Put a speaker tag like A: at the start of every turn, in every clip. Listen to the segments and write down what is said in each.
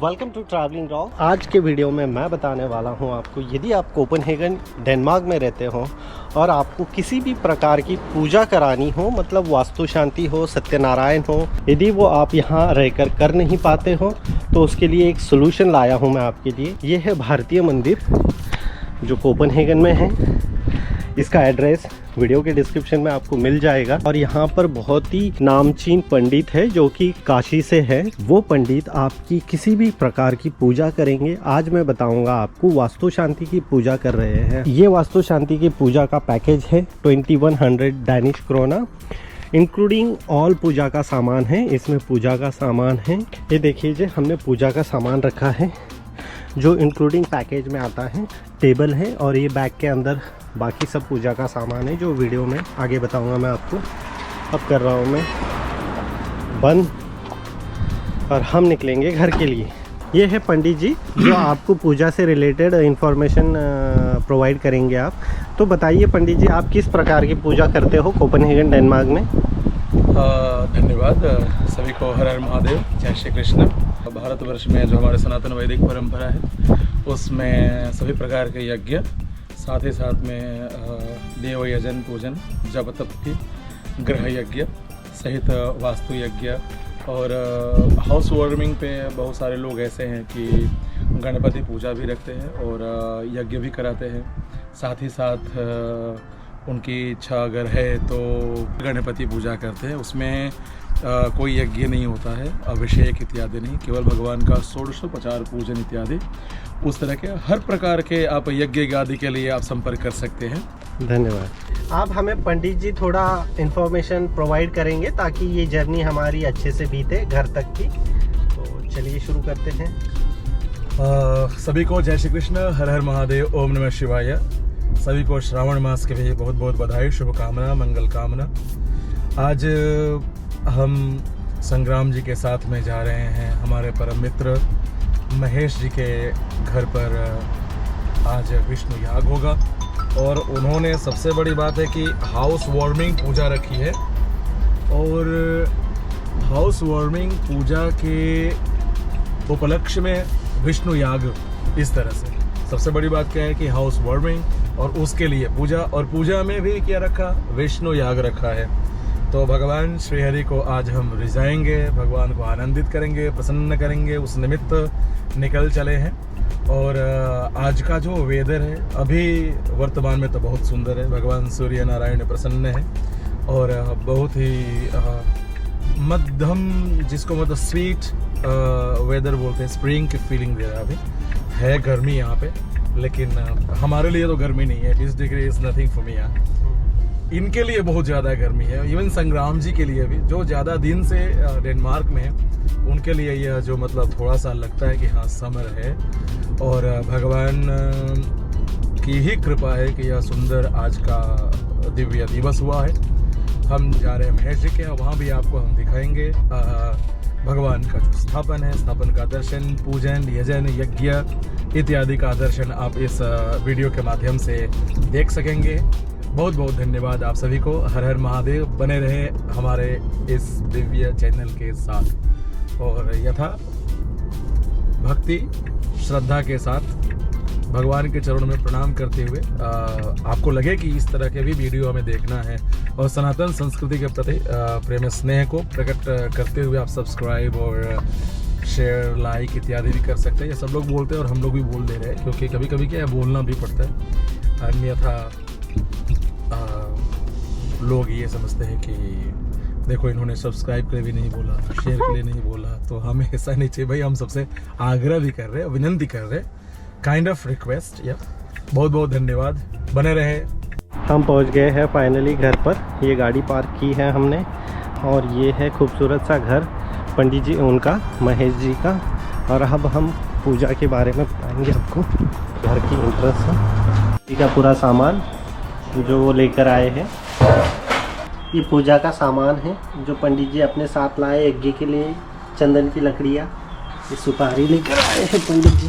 A: Welcome to travelling rock. आज के video में मैं बताने वाला हूं आपको, यदि आप कोपेनहेगन डेनमार्क में रहते हो और आपको किसी भी प्रकार की पूजा करानी हो, मतलब वास्तु शांति हो, सत्यनारायण हो, यदि वो आप यहां रहकर कर नहीं पाते हो तो उसके लिए एक सोल्यूशन लाया हूं मैं आपके लिए। ये है भारतीय मंदिर जो कोपेनहेगन में है। इसका एड्रेस वीडियो के डिस्क्रिप्शन में आपको मिल जाएगा। और यहाँ पर बहुत ही नामचीन पंडित है जो कि काशी से है। वो पंडित आपकी किसी भी प्रकार की पूजा करेंगे। आज मैं बताऊंगा आपको वास्तु शांति की पूजा कर रहे हैं। ये वास्तु शांति की पूजा का पैकेज है 2100 डैनिश क्रोना, इंक्लूडिंग ऑल पूजा का सामान है। इसमें पूजा का सामान है, ये देखिए हमने पूजा का सामान रखा है जो इंक्लूडिंग पैकेज में आता है। टेबल है और ये बैग के अंदर बाकी सब पूजा का सामान है जो वीडियो में आगे बताऊंगा मैं आपको। अब कर रहा हूँ मैं बंद और हम निकलेंगे घर के लिए। ये है पंडित जी जो आपको पूजा से रिलेटेड इंफॉर्मेशन प्रोवाइड करेंगे। आप तो बताइए पंडित जी, आप किस प्रकार की पूजा करते हो कोपेनहेगन डेनमार्क में?
B: धन्यवाद सभी को। हर हर महादेव, जय श्री कृष्ण। भारतवर्ष में जो हमारे सनातन वैदिक परंपरा है उसमें सभी प्रकार के यज्ञ, साथ ही साथ में देव यजन, पूजन, जप तप की, ग्रह यज्ञ सहित वास्तु यज्ञ और हाउस वार्मिंग पे बहुत सारे लोग ऐसे हैं कि गणपति पूजा भी रखते हैं और यज्ञ भी कराते हैं। साथ ही साथ उनकी इच्छा अगर है तो गणपति पूजा करते हैं। उसमें कोई यज्ञ नहीं होता है, अभिषेक इत्यादि नहीं, केवल भगवान का षोडशोपचार पूजन इत्यादि। उस तरह के हर प्रकार के आप यज्ञ आदि के लिए आप संपर्क कर सकते हैं।
A: धन्यवाद। आप हमें पंडित जी थोड़ा इन्फॉर्मेशन प्रोवाइड करेंगे ताकि ये जर्नी हमारी अच्छे से बीते घर तक की। तो चलिए शुरू करते हैं।
B: सभी को जय श्री कृष्ण, हर हर महादेव, ओम नमः शिवाय। सभी को श्रावण मास के लिए बहुत बहुत बधाई, शुभकामना, मंगल कामना। आज हम संग्राम जी के साथ में जा रहे हैं। हमारे परम मित्र महेश जी के घर पर आज विष्णु याग होगा और उन्होंने सबसे बड़ी बात है कि हाउस वार्मिंग पूजा रखी है। और हाउस वार्मिंग पूजा के उपलक्ष्य में विष्णु याग, इस तरह से सबसे बड़ी बात क्या है कि हाउस वार्मिंग और उसके लिए पूजा, और पूजा में भी क्या रखा, विष्णु याग रखा है। तो भगवान श्रीहरि को आज हम रिझाएंगे, भगवान को आनंदित करेंगे, प्रसन्न करेंगे, उस निमित्त निकल चले हैं। और आज का जो वेदर है अभी वर्तमान में तो बहुत सुंदर है। भगवान सूर्य नारायण प्रसन्न है और बहुत ही मध्यम, जिसको मतलब स्वीट वेदर बोलते हैं, स्प्रिंग की फीलिंग दे रहा है। अभी है गर्मी यहाँ पे, लेकिन हमारे लिए तो गर्मी नहीं है। 20 degree is nothing for me. यहाँ इनके लिए बहुत ज़्यादा गर्मी है। इवन संग्राम जी के लिए भी, जो ज़्यादा दिन से डेनमार्क में है, उनके लिए यह जो मतलब थोड़ा सा लगता है कि हाँ समर है। और भगवान की ही कृपा है कि यह सुंदर आज का दिव्य दिवस हुआ है। हम जा रहे हैं महेश जी के, वहाँ भी आपको हम दिखाएंगे भगवान का जो स्थापन है, स्थापन का दर्शन, पूजन, यजन, यज्ञ इत्यादि का दर्शन आप इस वीडियो के माध्यम से देख सकेंगे। बहुत बहुत धन्यवाद आप सभी को। हर हर महादेव। बने रहे हमारे इस दिव्य चैनल के साथ और यथा भक्ति श्रद्धा के साथ भगवान के चरणों में प्रणाम करते हुए आपको लगे कि इस तरह के भी वीडियो हमें देखना है और सनातन संस्कृति के प्रति प्रेम स्नेह को प्रकट करते हुए आप सब्सक्राइब और शेयर, लाइक इत्यादि भी कर सकते हैं। ये सब लोग बोलते हैं और हम लोग भी बोल दे रहे हैं, क्योंकि कभी कभी क्या है, बोलना भी पड़ता है। अन्यथा लोग ये समझते हैं कि देखो इन्होंने सब्सक्राइब के लिए भी नहीं बोला, शेयर के लिए नहीं बोला। तो हमें ऐसा नहीं चाहिए भाई। हम सबसे आग्रह भी कर रहे हैं, विनंती कर रहे हैं, काइंड ऑफ रिक्वेस्ट। या बहुत बहुत धन्यवाद, बने रहे।
A: हम पहुंच गए हैं फाइनली घर पर। ये गाड़ी पार्क की है हमने और ये है खूबसूरत सा घर पंडित जी उनका, महेश जी का। और अब हम पूजा के बारे में बताएंगे आपको। घर की इंट्रेस्ट का पूरा सामान जो वो लेकर आए हैं, ये पूजा का सामान है जो पंडित जी अपने साथ लाए यज्ञ के लिए। चंदन की लकड़ियाँ, ये सुपारी लेकर आए हैं पंडित जी।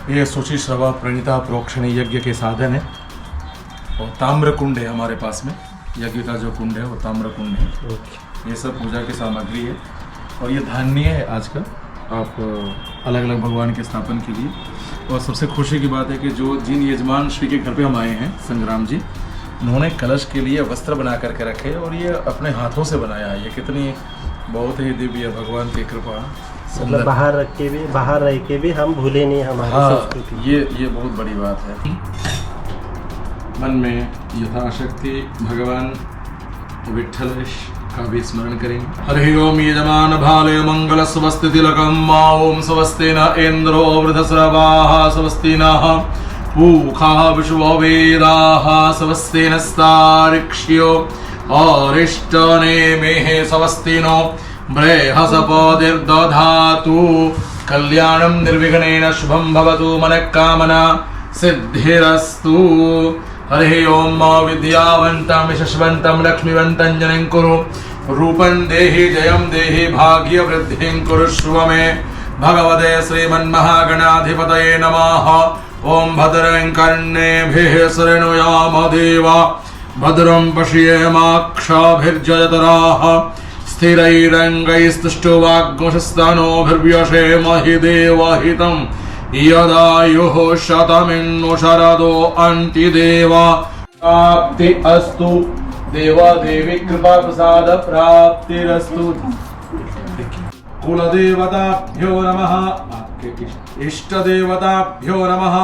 B: ये शुचि श्रवा प्रणीता प्रोक्षणी यज्ञ के साधन है और ताम्र कुंड है हमारे पास में। यज्ञ का जो कुंड है वो ताम्र कुंड है। ये सब पूजा की सामग्री है और ये धान्य है आज का। आप अलग अलग भगवान के स्थापन के लिए। और सबसे खुशी की बात है कि जो जिन यजमान श्री के घर पे हम आए हैं, संग्राम जी, उन्होंने कलश के लिए वस्त्र बना करके रखे और ये अपने हाथों से बनाया है। ये कितनी बहुत ही दिव्य भगवान की कृपा।
A: मतलब बाहर रह के भी हम भूले नहीं हमारी संस्कृति।
B: ये बहुत बड़ी बात है। मन में यथाशक्ति भगवान विठ्ठलेश का भी स्मरण करेंगे। हरि ओम यजमान भाले मंगल स्वस्ति तिलकम ओम स्वस्ति न इंद्रो वृधस्रवाः स्वस्ति नः पूषा विश्ववेदाः स्वस्ति नस्तार्क्ष्यो अरिष्टनेमिः स्वस्ति नो बृहस्पतिर्दधातु। कल्याणं निर्विघ्नेन शुभं भवतु मनःकामना सिद्धिरस्तु। हरि ओम विद्यावन्तं यशस्वन्तं लक्ष्मीवन्तं जनं कुरु। रूपं देहि जयं देहि भाग्यवृद्धिं कुरुष्व मे। भगवते श्रीमन्महागणाधिपतये नमः। ओम भद्रं कर्णेभिः शृणुयाम देवा भद्रं पश्येमाक्षभिर्जयतराः स्थिरैरङ्गैस्तुष्टुवाग्मुषस्तनोभिर्व्यसेमहि देवहितं यदायुः शतमिन्नु शरदो अन्तिदेवा प्राप्ति अस्तु। देवा देवी कृपा प्रसाद प्राप्तिरस्तु। कुलदेवताभ्यो नमः। आपके इष्ट देवताभ्यो नमः।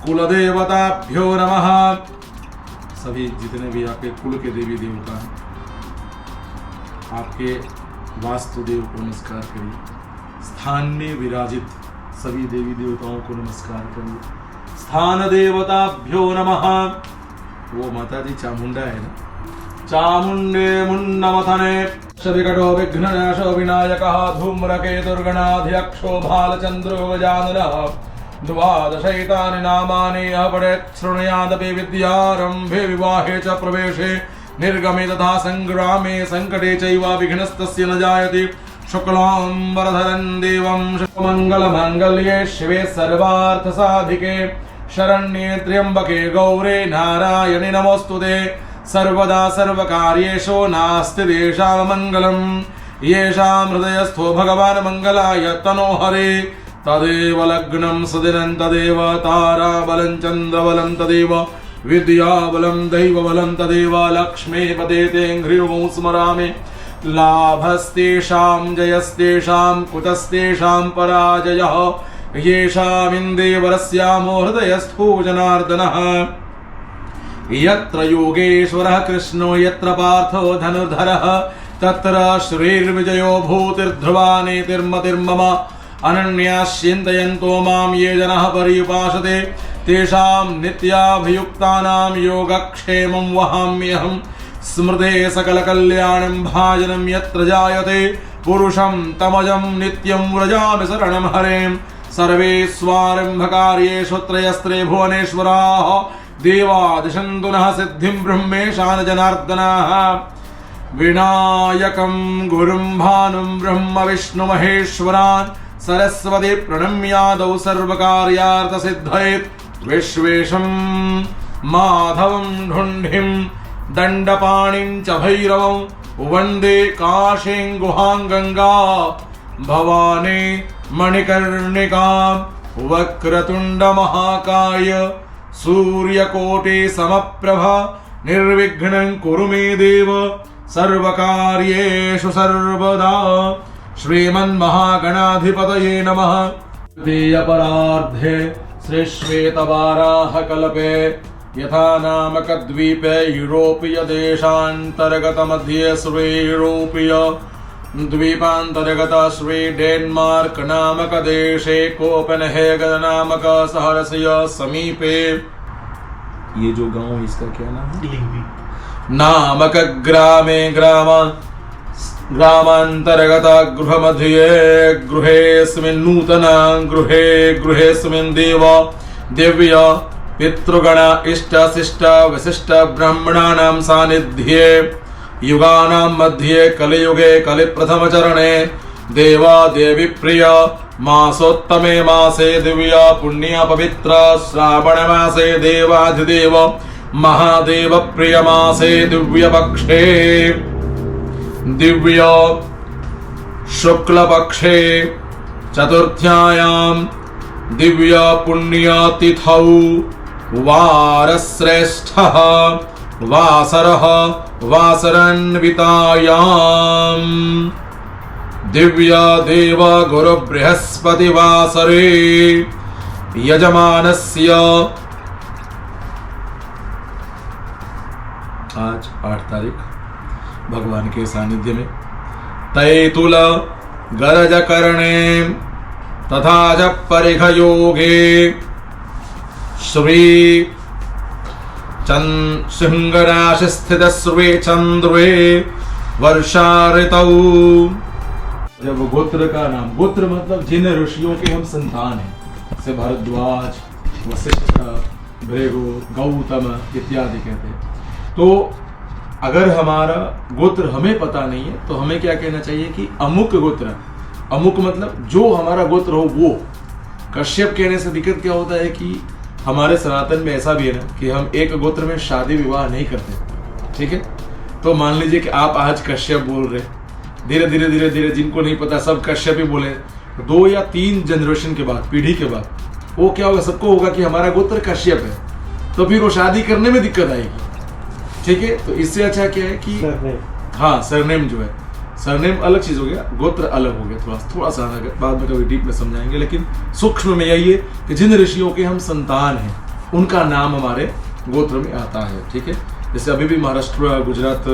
B: कुलदेवताभ्यो नमः। सभी जितने भी आपके कुल के देवी देवता हैं, आपके वास्तुदेव को नमस्कार करिए। स्थान में विराजित सभी देवी देवताओं को नमस्कार करिए। स्थान देवताभ्यो नमः। वो माता जी चामुंडा है ना। चामुंडे मुंडमथने विकटो विघ्ननाशो विनायकः धूम्रकेतुर्गणाध्यक्षो भालचन्द्रो गजाननः। द्वादशैतानि नामानि अपठेत् शृणुयादपि विद्यारम्भे विवाहे च प्रवेशे निर्गमे तथा संग्रामे संकटे चैव विघ्नस्तस्य न जायते। शुक्लाम्बरधरं देवं मंगलमांगल्ये शिवे सर्वार्थसाधिके शरण्ये त्र्यंबके गौरे नारायणि नमोस्तुते। सर्वदा सर्वकार्येषु नास्ति तेषां मंगलम्। येषां हृदयस्थो भगवान् मंगलाय तनोहरे। तदेव लग्नं सुदिनं तदेव ताराबलं चन्द्रबलं तदेव विद्याबलं दैवबलं तदेव लक्ष्मीपते तेऽङ्घ्रियुगं स्मरामि। लाभस्तेषां जयस्तेषां कुतस्तेषां पराजयः। येषामिन्देवरस्यामो हृदयस्थो जनार्दनः। यत्र योगेश्वरः कृष्णो यत्र पार्थो धनुर्धरः तत्र श्रीर्विजयो भूतिर्ध्रुवा नीतिर्मतिर्मम। अनन्याश्चिन्तयन्तो मां ये जनाः पर्युपासते तेषां नित्याभियुक्तानां योगक्षेमं वहाम्यहम्। स्मृते सकलकल्याणं भाजनं यत्र जायते पुरुषं तमजं नित्यं व्रजामि शरणं हरें। सर्वेष्वारम्भकार्येषु त्रयस्त्रे भुवनेश्वराः देवादिशन्तु नः सिद्धिं ब्रह्मेशान् जनार्दनाः। विनायकं गुरुं भानुं ब्रह्म विष्णु महेश्वरान् सरस्वती प्रणम्यादौ सर्वकार्यार्थसिद्धये। विश्वेशं माधवं ढुण्ढिं दण्डपाणिं च भैरवं वन्दे काशीं गुहां गंगा भवानी मणिकर्णिकां। वक्रतुण्ड महाकाय सूर्यकोटि समप्रभा निर्विघ्नं कुरु मे देव सर्वकार्येषु सर्वदा। श्रीमन्महागणाधिपतये नमः। द्वितीयपरार्धे श्रीश्वेतवाराहकल्पे यथा नामकद्वीपे यूरोपीय देशान्तर्गतमध्ये श्रीयूरोपीय द्वीपान्तर्गत श्री डेन्मार्क नामक देशे कोपेनहेगन नामक शहरस्य समीपे। ये जो गांव है इसका क्या नाम है? नामक ग्रामे ग्रामांतर्गत गृहमध्ये गृहेस्मिन् नूतन गृहेस्मिन् दिव्य पितृगण इष्ट शिष्ट विशिष्ट ब्राह्मणानां सानिध्ये युगानां मध्ये कलियुगे कलिप्रथमचरणे देवा देवी प्रिय मासोत्तमे मासे दिव्य पुण्य पवित्र श्रावण मासे देवाधिदेव महादेव प्रिय मासे दिव्य पक्षे दिव्य शुक्ल पक्षे चतुर्थ्यायां दिव्य पुण्यतिथौ वारश्रेष्ठः वासरः वासरन्वितायां दिव्य देव गुरु बृहस्पति वासरे यजमानस्य आज 8 तारीख भगवान के सानिध्य में तैतुल गरज करणे तथा च परिघ योगे श्री सिंह राशि स्थित स्वे चंद्रे वर्षा ऋतौ। जब गोत्र का नाम, गोत्र मतलब जिन ऋषियों के हम संतान हैं, से भारद्वाज, वशिष्ठ, भृगु, गौतम इत्यादि कहते हैं। तो अगर हमारा गोत्र हमें पता नहीं है तो हमें क्या कहना चाहिए कि अमुक गोत्र, अमुक मतलब जो हमारा गोत्र हो वो। कश्यप कहने से दिक्कत क्या होता है कि हमारे सनातन में ऐसा भी है ना कि हम एक गोत्र में शादी विवाह नहीं करते, ठीक है। तो मान लीजिए कि आप आज कश्यप बोल रहे, धीरे धीरे धीरे धीरे जिनको नहीं पता सब कश्यप ही बोले, 2 या 3 जनरेशन के बाद, पीढ़ी के बाद वो क्या होगा, सबको होगा कि हमारा गोत्र कश्यप है, तो फिर वो शादी करने में दिक्कत आएगी, ठीक है। तो इससे अच्छा क्या है कि हाँ, सरनेम जो है, सरनेम अलग चीज हो गया, गोत्र अलग हो गया, थोड़ा सा बाद में कभी डीप में समझाएंगे। लेकिन सूक्ष्म में यही है कि जिन ऋषियों के हम संतान हैं उनका नाम हमारे गोत्र में आता है, ठीक है। जैसे अभी भी महाराष्ट्र, गुजरात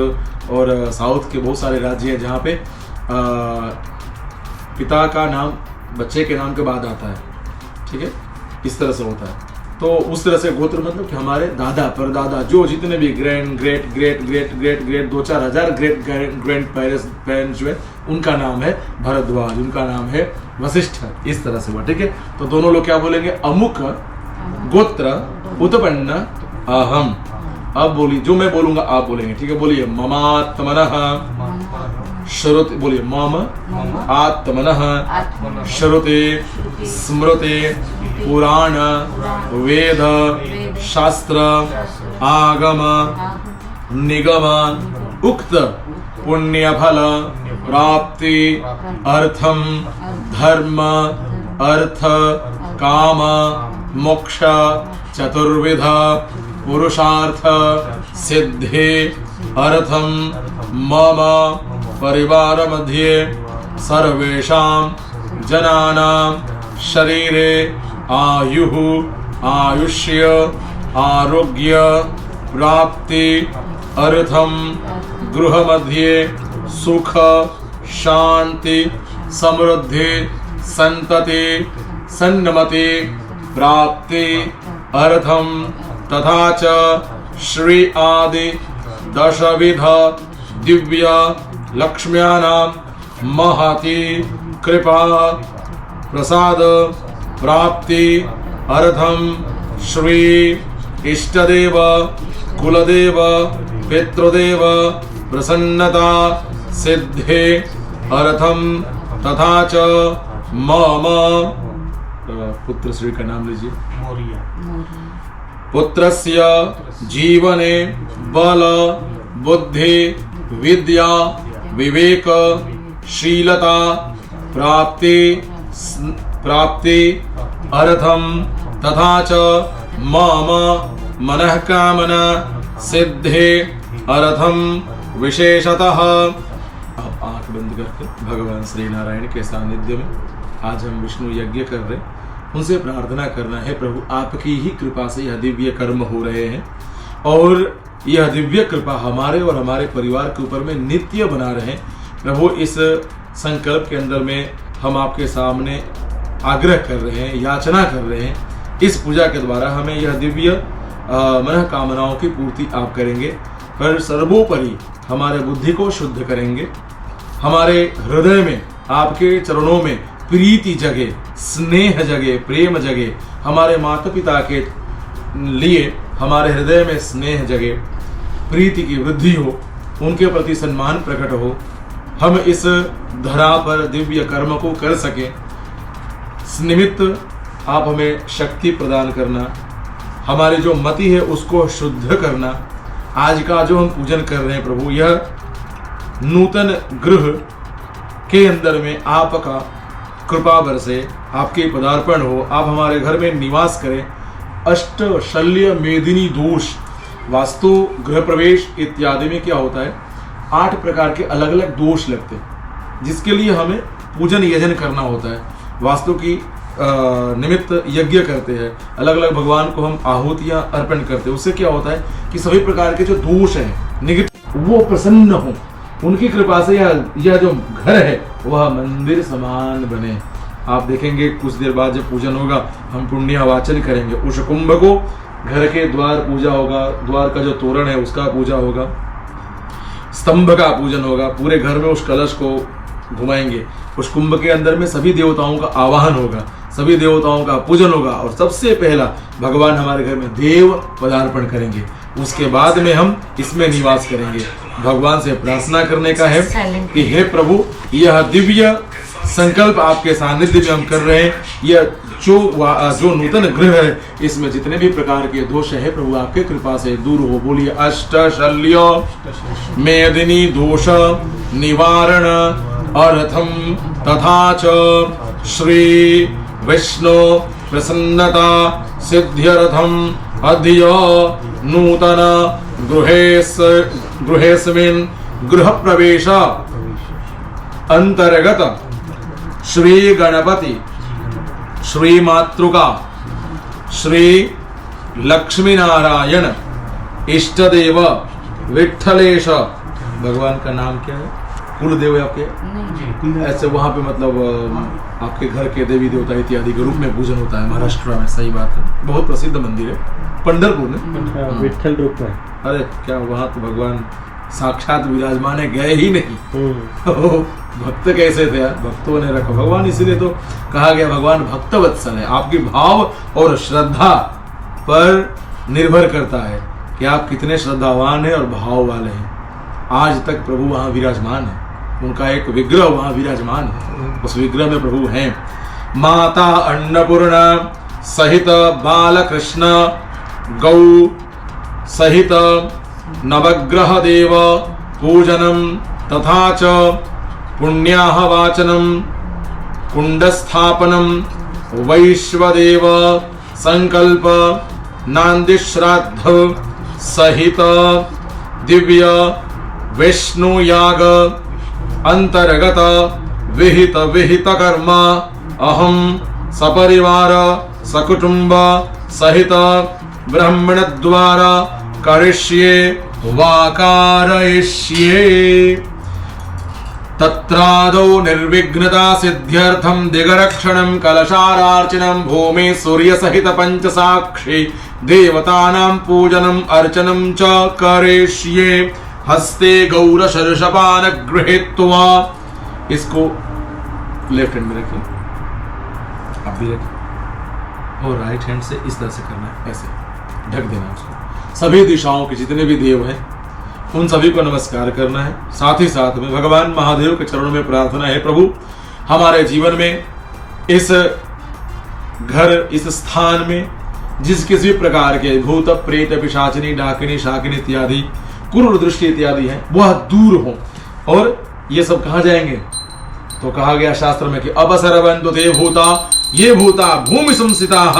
B: और साउथ के बहुत सारे राज्य हैं जहाँ पे पिता का नाम बच्चे के नाम के बाद आता है, ठीक है। इस तरह से होता है। तो उस तरह से गोत्र मतलब कि हमारे दादा परदादा जो जितने भी grand great great great great great 2-4 हजार ग्रेट ग्रैंड पेरेंट्स जो है उनका नाम है भरद्वाज, उनका नाम है वशिष्ठ, इस तरह से हुआ, ठीक है। तो दोनों लोग क्या बोलेंगे, अमुक गोत्र उत्पन्न अहम। अब बोलिए, जो मैं बोलूंगा आप बोलेंगे, ठीक है। बोलिए ममात्मनः श्रुति, बोलिए मम आत्मनः श्रुति स्मृति पुराण वेद शास्त्र आगम निगम उक्त पुण्यफल प्राप्ति अर्थम धर्म अर्थ काम मोक्ष चतुर्विध पुरुषार्थ सिद्धि अर्थम मम परिवार मध्ये सर्वेषां जनानां शरीरे आयुः आयुष्य आरोग्य प्राप्ति अर्थम गृह मध्ये सुख शांति समृद्धि संतति सन्नमति प्राप्ति अर्थम तथा च श्री आदि 10 दिव्य लक्ष्म्यानां महती कृपा प्रसाद प्राप्ति अर्थम श्री इष्टदेव कुलदेव पितृदेव प्रसन्नता सिद्धि अर्थम तथा च मम पुत्र श्री का नाम लीजिए पुत्रस्य जीवने बल बुद्धि विद्या विवेक शीलता प्राप्ति अर्थम तथा च मम मनः कामना सिद्धि अर्थम विशेषतः। अब आंख बंद करके भगवान श्री नारायण के सानिध्य में आज हम विष्णु यज्ञ कर रहे हैं, उनसे प्रार्थना करना है प्रभु आपकी ही कृपा से यह दिव्य कर्म हो रहे हैं और यह दिव्य कृपा हमारे और हमारे परिवार के ऊपर में नित्य बना रहे। प्रभु इस संकल्प के अंदर में हम आपके सामने आग्रह कर रहे हैं, याचना कर रहे हैं, इस पूजा के द्वारा हमें यह दिव्य मनोकामनाओं की पूर्ति आप करेंगे, पर सर्वोपरि हमारे बुद्धि को शुद्ध करेंगे, हमारे हृदय में आपके चरणों में प्रीति जगे, स्नेह जगे, प्रेम जगे, हमारे माता पिता के लिए हमारे हृदय में स्नेह जगे, प्रीति की वृद्धि हो, उनके प्रति सम्मान प्रकट हो, हम इस धरा पर दिव्य कर्म को कर सके। निमित्त आप हमें शक्ति प्रदान करना, हमारी जो मति है उसको शुद्ध करना। आज का जो हम पूजन कर रहे हैं प्रभु, यह नूतन गृह के अंदर में आपका कृपा बरसे, आपके पदार्पण हो, आप हमारे घर में निवास करें। अष्ट शल्य मेदिनी दोष, वास्तु गृह प्रवेश इत्यादि में क्या होता है, 8 प्रकार के अलग अलग दोष लगते हैं, जिसके लिए हमें पूजन यजन करना होता है। वास्तु की निमित्त यज्ञ करते हैं, अलग अलग भगवान को हम आहुतियां अर्पण करते हैं। उससे क्या होता है कि सभी प्रकार के जो दोष हैं नेगेटिव, वो प्रसन्न हो, उनकी कृपा से यह जो घर है वह मंदिर समान बने। आप देखेंगे कुछ देर बाद जब पूजन होगा, हम पुण्यावाचन करेंगे, उस कुंभ को, घर के द्वार पूजा होगा, द्वार का जो तोरण है उसका पूजा होगा, स्तंभ का पूजन होगा, पूरे घर में उस कलश को घुमाएंगे, उस कुंभ के अंदर में सभी देवताओं का आवाहन होगा, सभी देवताओं का पूजन होगा, और सबसे पहला भगवान हमारे घर में देव पदार्पण करेंगे। उसके बाद में हम इसमें निवास करेंगे। भगवान से प्रार्थना करने का है कि हे प्रभु, यह दिव्य संकल्प आपके सानिध्य में हम कर रहे हैं, यह जो नूतन गृह है, इसमें जितने भी प्रकार के दोष है प्रभु आपके कृपा से दूर हो। बोलिए अष्ट शल्य मेदिनी दोष निवारण अर्थम तथा च श्री विष्णु प्रसन्नता सिद्ध्यर्थम अद्य नूतन गृहेस्मिन् गृह प्रवेश अंतर्गत श्री गणपति, श्री मातृका, श्री लक्ष्मी नारायण इष्ट देव विठलेश, भगवान का नाम क्या है, कुल देव है आपके, ऐसे वहां पे मतलब आपके घर के देवी देवता इत्यादि के रूप में पूजन होता है महाराष्ट्र में। सही बात है, बहुत प्रसिद्ध मंदिर है पंढरपुर में,
A: विठल रूप में।
B: अरे क्या वहां तो भगवान साक्षात विराजमान है, गए ही नहीं। भक्त कैसे थे यार, भक्तों ने रखा भगवान, इसीलिए तो कहा गया भगवान भक्त वत्सल है। आपकी भाव और श्रद्धा पर निर्भर करता है कि आप कितने श्रद्धावान हैं और भाव वाले हैं। आज तक प्रभु वहां विराजमान है, उनका एक विग्रह वहां विराजमान है, उस विग्रह में प्रभु हैं। माता अन्नपूर्णा सहित बालकृष्ण गौ सहित नवग्रह देव पूजनम तथा च पुण्याहवाचनम कुंडस्थापनम वैश्वदेव संकल्प नांदि श्राद्ध सहित दिव्य विष्णु याग अंतर्गत विहित विहित कर्म अहम सपरिवार सकुटुंब सहित ब्राह्मण द्वारा करिष्ये वा कारयिष्ये। तत्रादौ निर्विघ्नता सिद्ध्यर्थम दिगरक्षणं कलशारार्चनं भूमि सूर्य सहित पंचसाक्षी देवतानां पूजनम अर्चनं च करिष्ये। हस्ते गौर शीर्षपान गृहीत्वा, इसको लेफ्ट हैंड में रखिए, आप भी रखिए, और राइट हैंड से इस तरह से करना है, ऐसे ढक देना उसको। सभी दिशाओं के जितने भी देव हैं उन सभी को नमस्कार करना है। साथ ही साथ में भगवान महादेव के चरणों में प्रार्थना है, प्रभु हमारे जीवन में इस घर, इस स्थान में जिस किसी प्रकार के भूत प्रेत पिशाचिनी डाकिनी शाकिनी इत्यादि कुरूर दृष्टि इत्यादि है वह दूर हो, और ये सब कहाँ जाएंगे, तो कहा गया शास्त्र में कि अपसरवन्तु ते भूता ये भूता भूमि संस्थिताः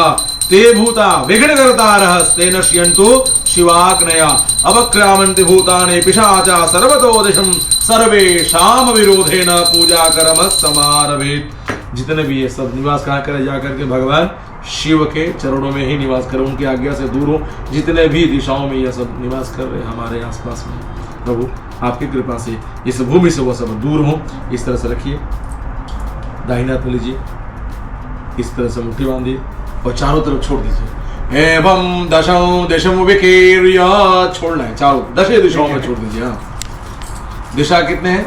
B: ते भूता विघ्नकर्तारः ते नश्यन्तु शिवाग्नया अवक्रामन्ति भूतानि पिशाचा सर्वतो दिशं सर्वेषां विरोधेन पूजा कर्म समारभेत्। जितने भी ये सब निवास कहाँ करे, जाकर के भगवान शिव के चरणों में ही निवास करें, उनकी आज्ञा से दूर हो। जितने भी दिशाओं में यह सब निवास कर रहे हैं हमारे आसपास में, प्रभु आपकी कृपा से इस भूमि से वो सब दूर हो। इस तरह से रखिए, दाहिने हाथ में लीजिए, इस तरह से मुट्ठी बांधिए और चारों तरफ छोड़ दीजिए। एवं दशों दिशम विकीर्य, छोड़ना है चारों 10 दिशाओं में छोड़ दीजिए। हाँ, दिशा कितने हैं,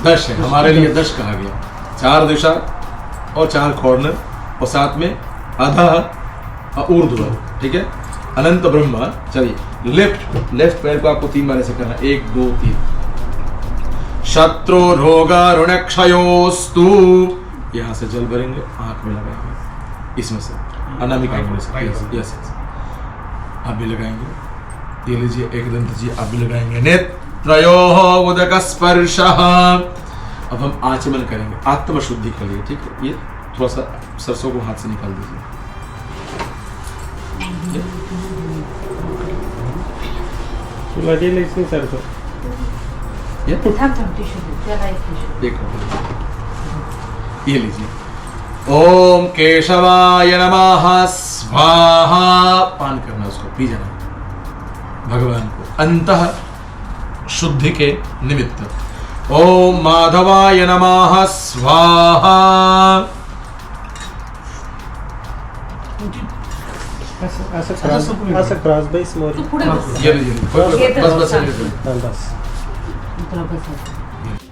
B: 10 है, हमारे लिए 10 कहा गया। 4 दिशा और 4 कॉर्नर और साथ में अधः ऊर्ध्व, ठीक है, अनंत ब्रह्म। चलिए लेफ्ट पैर को आपको 3 बार ऐसे करना, 1 2 3। शत्रु रोग ऋण क्षयोस्तु, यहां से जल भरेंगे, आंख में लगाएंगे, इसमें से अनामिका से, यस आप भी लगाएंगे। ये लीजिए, एक दंत जी आप भी लगाएंगे। नेत्रयोः उदक स्पर्शः अब हम आचमन करेंगे आत्मशुद्धि के लिए, ठीक है। ये थोड़ा सा सरसों को हाथ से निकाल दीजिए।
A: सरसों
B: ये लीजिए। ओम केशवाय नमः स्वाहा। पान करना, उसको पी जाना भगवान को अंतः शुद्धि के निमित्त। ओम माधवाय नमः स्वाहा।
A: ऐसा क्रॉस बेस मोरी
B: ये लीजिए, बस
A: बस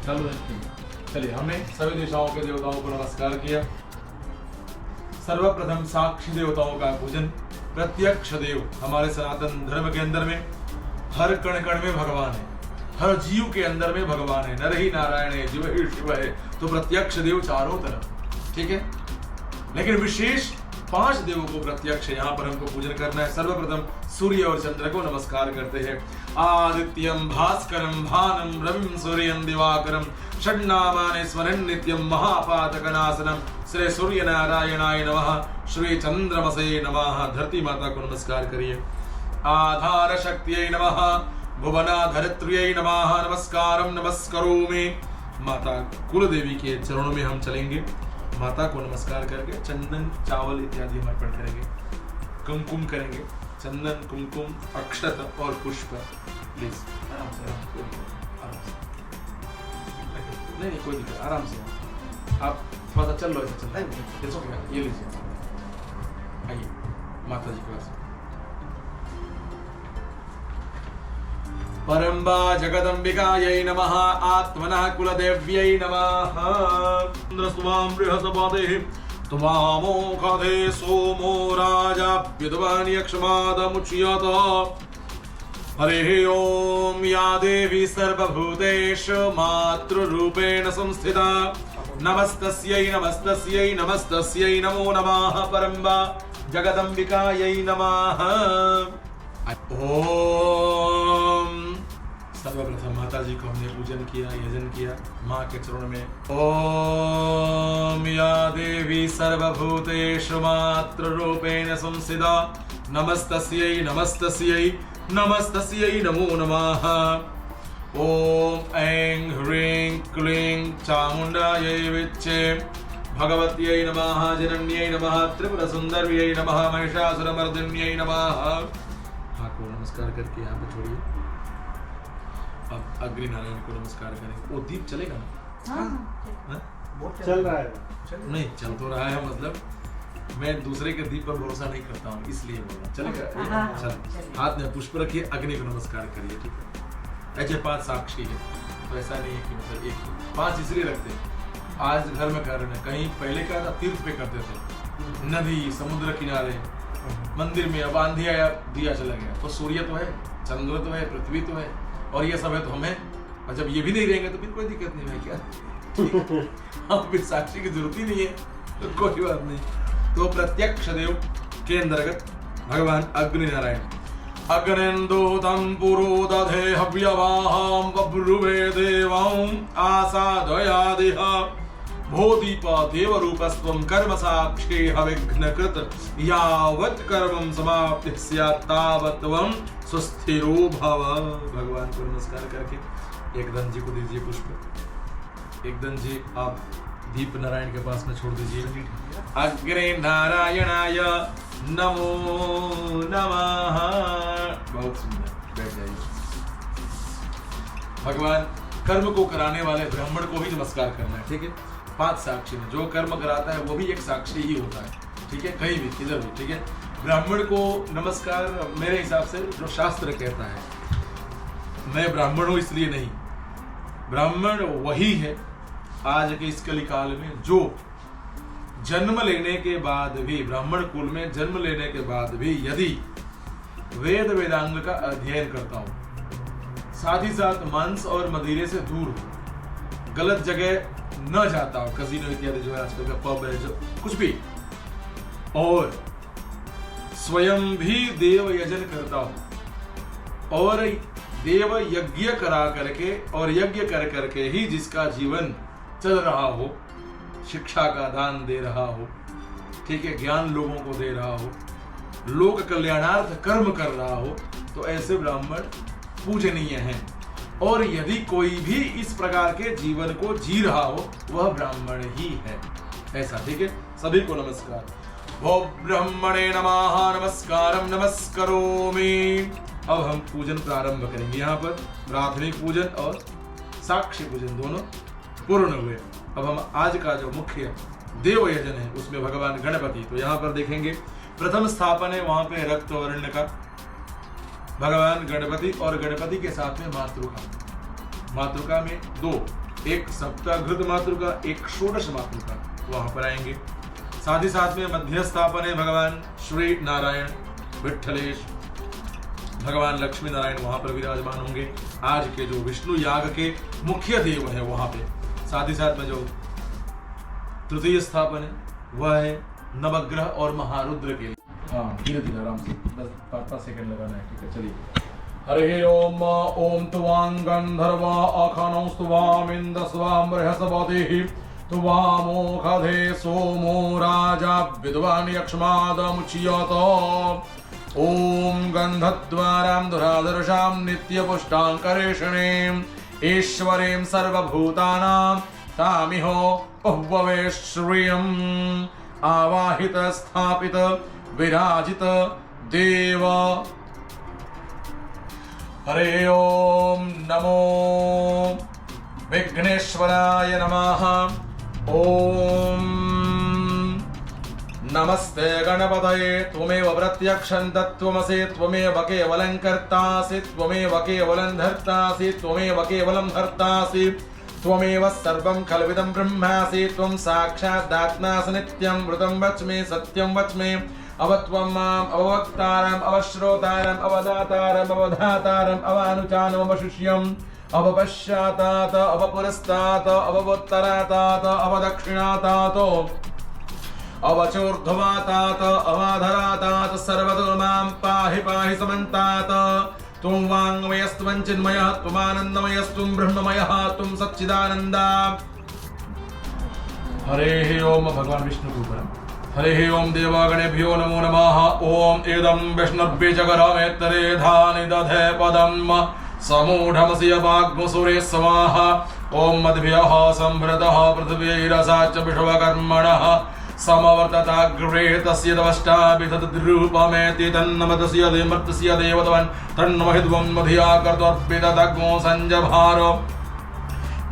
B: चलो चलिए। हमने सभी दिशाओं के देवताओं को नमस्कार किया। सर्वप्रथम साक्षी देवताओं का पूजन। प्रत्यक्ष देव हमारे सनातन धर्म के अंदर में हर कण कण में भगवान है, हर जीव के अंदर में भगवान है। नर ही नारायण है, जीव ही शिव है। तो प्रत्यक्ष देव चारों तरफ, ठीक है। लेकिन विशेष 5 देवों को प्रत्यक्ष यहाँ पर हमको पूजन करना है। सर्वप्रथम सूर्य और चंद्र को नमस्कार करते हैं। आदित्यम भास्करम भानम रविम सूर्यम दिवाकरम षड्नामानि स्मरन् नित्यम महापातकनाशनम। श्री सूर्य नारायणाय नमः, श्री चंद्रमसे नमः। धरती माता को नमस्कार करिए। आधार शक्तियै नमः, भुवनाधरित्र्यै नमः। नमस्कारम नमस्करोमि। माता कुल देवी के चरणों में हम चलेंगे। माता को नमस्कार करके चंदन चावल इत्यादि हम अर्पण करेंगे। कुमकुम करेंगे, चंदन कुमकुम अक्षत और पुष्प। प्लीज आराम से, आराम से। नहीं कोई दिक्कत, आराम से। आप थोड़ा सा चल लो, ऐसा चलता है। ये लीजिए, आइए माता जी के पास। परम्बा जगदम्बिकायै नमः, आत्मनः कुलदेव्यै नमः। इंद्रस्त्वां बृहस्पतिः त्वामोखधे सोमो राजाभ्युद्वानि यक्षमादमुच्यत। हरिः ओम। या देवी सर्वभूतेषु मातृरूपेण संस्थिता, नमस्तस्यै नमस्तस्यै नमस्तस्यै नमो नमः। परम्बा जगदम्बिकायै नमः। ओम। सर्वप्रथम माता जी को हमने पूजन किया, यजन किया माँ के चरणों में। ओम। या देवी सर्वभूतेषु मातृरूपेण संस्थिता, नमस्तस्यै नमस्तस्यै नमस्तस्यै नमो नमः। ओम ऐं ह्रीं क्लीं चामुण्डायै विच्चे भगवत्यै नमः। जनन्यै नमः, त्रिपुरसुन्दर्यै नमः, महिषासुरमर्दिन्यै नमः। हाँ को नमस्कार करके यहाँ पे छोड़िए। अब अग्नि नारायण को नमस्कार करेंगे। वो दीप चलेगा ना? हाँ?
A: चल रहा है।
B: नहीं चल तो रहा है, मतलब मैं दूसरे के दीप पर भरोसा नहीं करता हूँ, इसलिए बोला। चलेगा? चल हाथ में पुष्प रखिए, अग्नि को नमस्कार करिए, ठीक है। ऐसे 5 साक्षी है, तो ऐसा नहीं है कि मतलब एक 5 इसलिए रखते हैं। आज घर में कर रहे हैं, कहीं पहले क्या था, तीर्थ पे करते थे, नदी समुद्र किनारे मंदिर में। अब आंधी आया, दिया चला गया। तो सूर्य तो है, चंद्र तो है, पृथ्वी तो है, और ये सब है। तो हमें, और जब ये भी नहीं रहेंगे तो फिर कोई दिक्कत नहीं है क्या। हम फिर साक्षी की जरूरत ही नहीं है, तो कोई बात नहीं। तो प्रत्यक्ष देव के अंतर्गत भगवान अग्नि नारायण। अग्निन्दूतं पुरो दधे हव्यवाहं बभ्रुवे देवं आसादयादिह भूदीपा देवरूपस्त्वं कर्म साक्षी हविघ्नकृत यावत् कर्मं समाप्ति स्यात् तावत् त्वं सुस्थिरो भव। भगवान को नमस्कार करके एक धन जी को दीजिए पुष्प। एक धन जी आप दीप नारायण के पास में छोड़ दीजिए। अग्रे नारायणाय नमो नमः। बहुत सुंदर, बैठ जाइए। भगवान कर्म को कराने वाले ब्राह्मण को भी नमस्कार करना है, ठीक है। 5 साक्षी में जो कर्म कराता है वो भी एक साक्षी ही होता है, ठीक है, कहीं भी किधर भी, ठीक है। ब्राह्मण को नमस्कार मेरे हिसाब से जो शास्त्र कहता है, मैं ब्राह्मण हूं इसलिए नहीं, ब्राह्मण वही है आज के इस कली काल में जो जन्म लेने के बाद भी, ब्राह्मण कुल में जन्म लेने के बाद भी यदि वेद वेदांग का अध्ययन करता हूं, साथ ही साथ मांस और मदिरे से दूर हो, गलत जगह न जाता हूं, कजिनो इत्यादि जो है आजकल का पब है, जो कुछ भी, और स्वयं भी देव यजन करता हूं और देव यज्ञ करा करके और यज्ञ कर करके ही जिसका जीवन चल रहा हो, शिक्षा का दान दे रहा हो, ठीक है, ज्ञान लोगों को दे रहा हो, लोक कल्याणार्थ कर्म कर रहा हो, तो ऐसे ब्राह्मण पूजनीय हैं। और यदि कोई भी इस प्रकार के जीवन को जी रहा हो वह ब्राह्मण ही है, ऐसा, ठीक है। सभी को नमस्कार। भो ब्रह्मणे नमः, नमस्कारम नमस्करोमि। अब हम पूजन प्रारंभ करेंगे। यहाँ पर प्राथमिक पूजन और साक्ष्य पूजन दोनों पूर्ण हुए। अब हम आज का जो मुख्य देव यजन है उसमें भगवान गणपति, तो यहाँ पर देखेंगे प्रथम स्थापन है वहां पे रक्त वर्ण का भगवान गणपति, और गणपति के साथ में मातृका। मातृका में दो, एक सप्ताघृत मातृका, एक षोडश मातृका, वहां पर आएंगे। साथ ही साथ में मध्य स्थापन है भगवान श्री नारायण विठलेश, भगवान लक्ष्मी नारायण वहां पर विराजमान होंगे। आज के जो विष्णु याग के मुख्य देव है वहां पे। साथ ही साथ में जो तृतीय स्थापन है वह है नवग्रह और महारुद्र के लिए। हाँ, धीरे धीरे आराम से 10-5 सेकंड लगाना है, ठीक है। चलिए। हरे ओम ओम त्वां गंधर्वा अखनौ स्तवामिंद स्वाम बृहस्पतिः त्वामोखधे सोमो राजा विद्वान् यक्ष्मादमुच्यत। ओम गंधद्वारां दुरादर्शां नित्यपुष्टां करेषणीं ईश्वरीं सर्वभूतानां तामिहो उह्ववे श्रियम् आवाहित स्थापित विराजित देव। हरे ओम नमो विघ्नेश्वराय नमः। ओम नमस्ते गणपतये त्वमेव प्रत्यक्षं तत्त्वमसि त्वमेव केवलं कर्तासि त्वमेव केवलं धर्तासि त्वमेव केवलं धर्तासि त्वमेव सर्वं खल्विदं ब्रह्मासि त्वं साक्षादात्मासि नित्यं मृतं वच्मि सत्यं वच्मि अवत्वं माम् अववक्तारम् अवश्रोतारम् अवदातारम् अवधातारम् अवानुचानम् अवशिष्यम् अवपश्चातात् अवपुरस्तात् अववुत्तरातात् अवदक्षिणातात् अवचोर्ध्वातात् अवाधरातात् सर्वतो मां पाहि पाहि समन्तात्। त्वं वाङ्मयस्त्वं चिन्मयः त्वमानन्दमयस्त्वं ब्रह्ममयः त्वं सच्चिदानन्दा। हरे ओम भगवान विष्णु के ऊपर। हरे ओम देवागणेभ्यो नमो नमः। ओम इदं विष्णुर्बीजकरमेत्तरे धानि दधे पदम् समूढमसि वाग्मुसुरे स्वाहा। ओम मद्भ्यः संभृतः पृथिवीरसा च विश्वकर्मणः समवर्तताग्रे तस्य दवष्टाभितद्रूपमेति तन्नमतस्य देमर्तस्य देवतवन् तन्नमहिद्वं मधिया कर्तुर्पितदग्मो संजभार।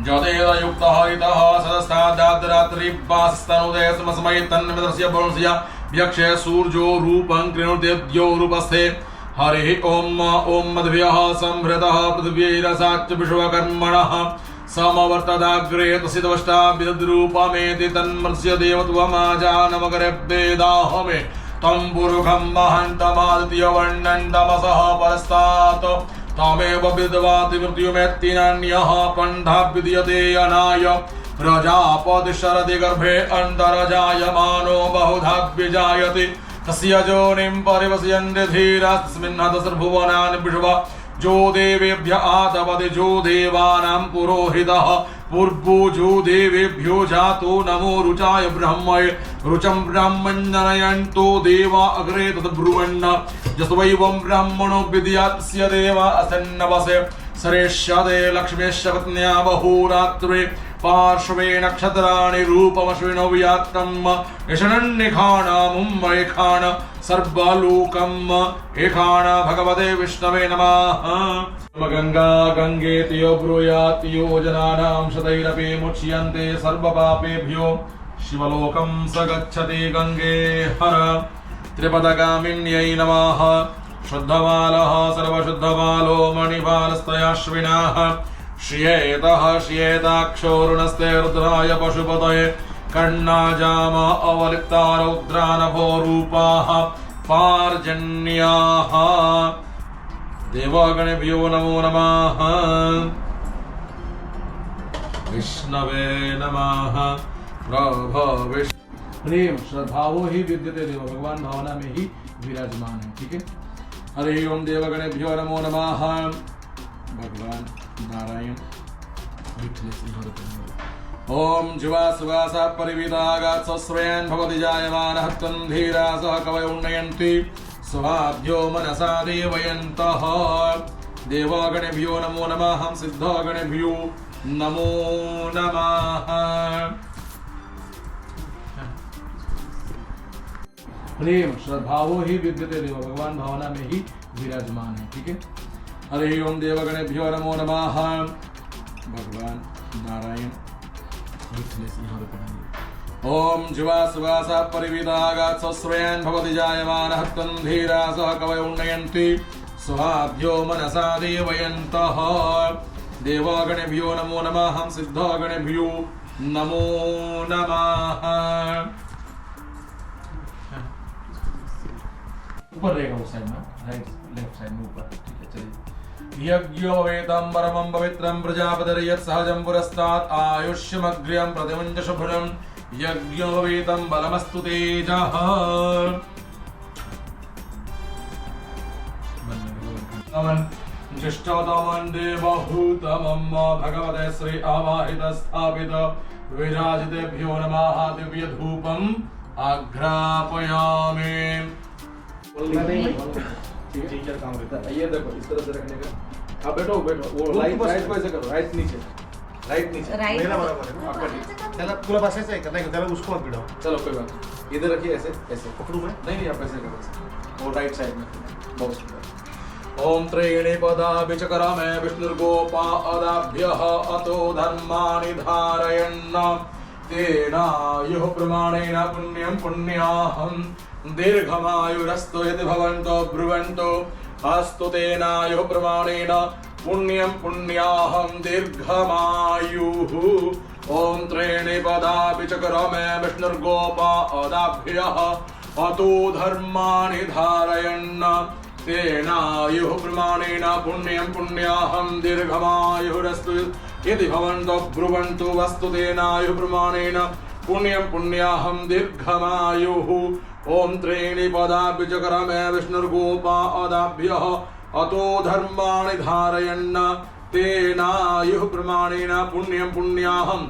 B: जदेदयुक्तः हरितः सदस्तादाद्रात्रिवासस्तनुदे समस्मै तन्नमितस्य वरुणस्य व्यक्षे सूर्यो रूपं कृणुतेद्यो रूपस्थे। हरिः ओम ओम मद्भ्यः संभृतः पृथिवीरसा च विश्वकर्मणः समवर्तदाग्रे तस्य दवष्टाभितद्रूपमेति तन्मर्त्य देवत्वमाजानमकरेभ्येदाहमे तं पुरुषं महन्तमादित्यवर्णं तमसः परस्तात् तमेव विद्वाति मृत्युमेति नान्यः पन्था विद्यते अनाय। प्रजापति शरदि गर्भे अन्तर्जायमानो बहुधा विजायते तस्य योनिं परिवस्यन्ते धीराः तस्मिन् दशर्भुवनानि विश्वा जो देवेभ्य आदवति जो देवानां पुरोहितः पूर्वो जो देवेभ्यो जातो नमो रुचाय ब्रह्मणे रुचं ब्रह्मं जनयन्तो देवा अग्रे तद्ब्रुवन् यस्वैवं ब्राह्मणो विद्यात् तस्य देवा असन्नवसे सरेष्यते लक्ष्मीश्च पत्न्या बहुरात्रे पार्श्वे नक्षत्राणि रूपमश्विनो व्यात्तम् ईशनन्निखाणामुम्मैखाण सर्वलोकम् एखाण भगवते विष्णवे नमः। गंगा गंगेति यो ब्रूयात् यो जनानां शतैरपि मुच्यन्ते सर्वपापेभ्यो शिवलोकं स गच्छति गंगे हर। त्रिपदगामिन्यै नमः। शुद्धबालः सर्वशुद्धबालो मणिबालस्तयाश्विनाः श्रियेतः श्रियेताक्षोरुणस्ते रुद्राय पशुपतये कर्णाजाम अवलिप्ता रौद्रानभो रूपाः पार्जन्याः। देवागणेभ्यो नमो नमः। विष्णवे नमः। प्रभो विष्णु प्रेम श्रद्धावो ही विद्यते देव, भगवान भावना में ही विराजमान है, ठीक है। हरि ओम देवगणेभ्यो नमो नमः। भगवान नारायण ओम जुवा सुवासा परिविदागात् स्वश्रयन् भवति जायमानः त्वं धीरा सह कवयो उन्नयन्ति स्वाभ्यो मनसा देवयन्तः देवागणेभ्यो नमो नमः हम सिद्धगणेभ्यो नमो नमः। प्रेम श्रद्धावो ही विद्यते देव, भगवान भावना में ही विराजमान है। ठीक है, हरि ओम देवगणेभ्यो नमो नमः। भगवान नारायण ओम जुवा सुवासा परिविदागात् स्वश्रयन् भवति जायमानः त्वं धीरा सह कवयो उन्नयन्ति स्वाभ्यो मनसा देवयन्तः देवागणेभ्यो नमो नमः हम सिद्धगणेभ्यो नमो नमः। ऊपर रहेगा उस साइड में, राइट लेफ्ट साइड में ऊपर। ठीक है, चलिए। यज्ञो वेदं परमं पवित्रं प्रजापतिर्यत् सहजं पुरस्तात् आयुष्यमग्र्यं प्रतिमुञ्च शुभ्रं यज्ञो वेदं बलमस्तु तेजः। ज्येष्ठतमं देवहूतमं भगवते श्री आवाहित स्थापित विराजितेभ्यो नमः। दिव्य धूपम आघ्रापयामि।
C: टीचर काम करता है।
B: ये देखो इस तरह से रखने का। आप बैठो बैठो, वो राइट राइट को ऐसे करो, राइट नीचे, राइट नीचे।
A: मेरा बराबर है ना आपका ठीक। चलो पूरा बस ऐसे करना है, चलो उसको मत भिड़ाओ।
B: चलो कोई बात नहीं, इधर रखिए ऐसे ऐसे।
A: पकड़ूं मैं?
B: नहीं आप ऐसे करो, वो राइट साइड में। बहुत सुंदर। ओम त्रीणि पदाभि च करामे विष्णुर्गोपादाभ्यः अतो धर्माणि धारयन् तेनायुः प्रमाणेन पुण्यं पुण्याहम् दीर्घमायुरस्तु यदि भवन्तो ब्रुवन्तो अस्तु तेनायुः प्रमाणेन पुण्यं पुण्याहं दीर्घमायुः। ओम त्रीणि पदाभि च करामे विष्णुर्गोपादाभ्यः अतो धर्माणि धारयन् तेनायुः प्रमाणेन पुण्यं पुण्याहं दीर्घमायुरस्तु यदि भवन्तो ब्रुवन्तु वस्तु तेनायुः प्रमाणेन पुण्यं पुण्याहं दीर्घमायुः। ओम त्रीणि पदाभि च करामे विष्णुर्गोपादाभ्यः अतो धर्माणि धारयन् तेनायुः प्रमाणेन पुण्यं पुण्याहं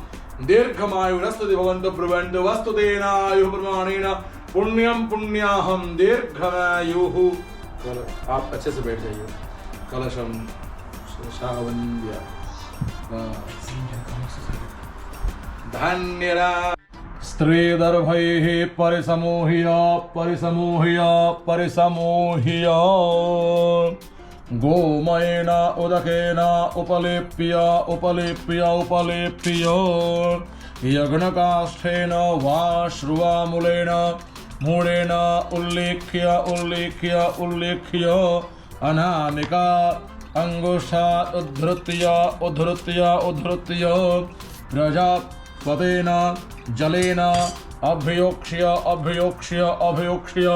B: दीर्घमायुरस्तु भवन्तु ब्रुवन्तु वस्तु तेनायुः प्रमाणेन पुण्यं पुण्याहं दीर्घमायुः। आप अच्छे से बैठ जाइए। कलशम शावन्य धन्यरा स्त्रीदर्भैः परिसमोह्य परिसमोह्य परिसमोह्य गोमयेन उदकेन उपलेप्य उपलेप्य उपलेप्य यज्ञकाष्ठेन वा श्रुवामूलेन मूलेन उल्लेख्य उल्लेख्य उल्लेख्य अनामिका अंगुष्ठात् उद्धृत्य उद्धृत्य उद्धृत्य प्रजापतेन जलेन अभ्योक्ष्य अभ्योक्ष्य अभ्योक्ष्य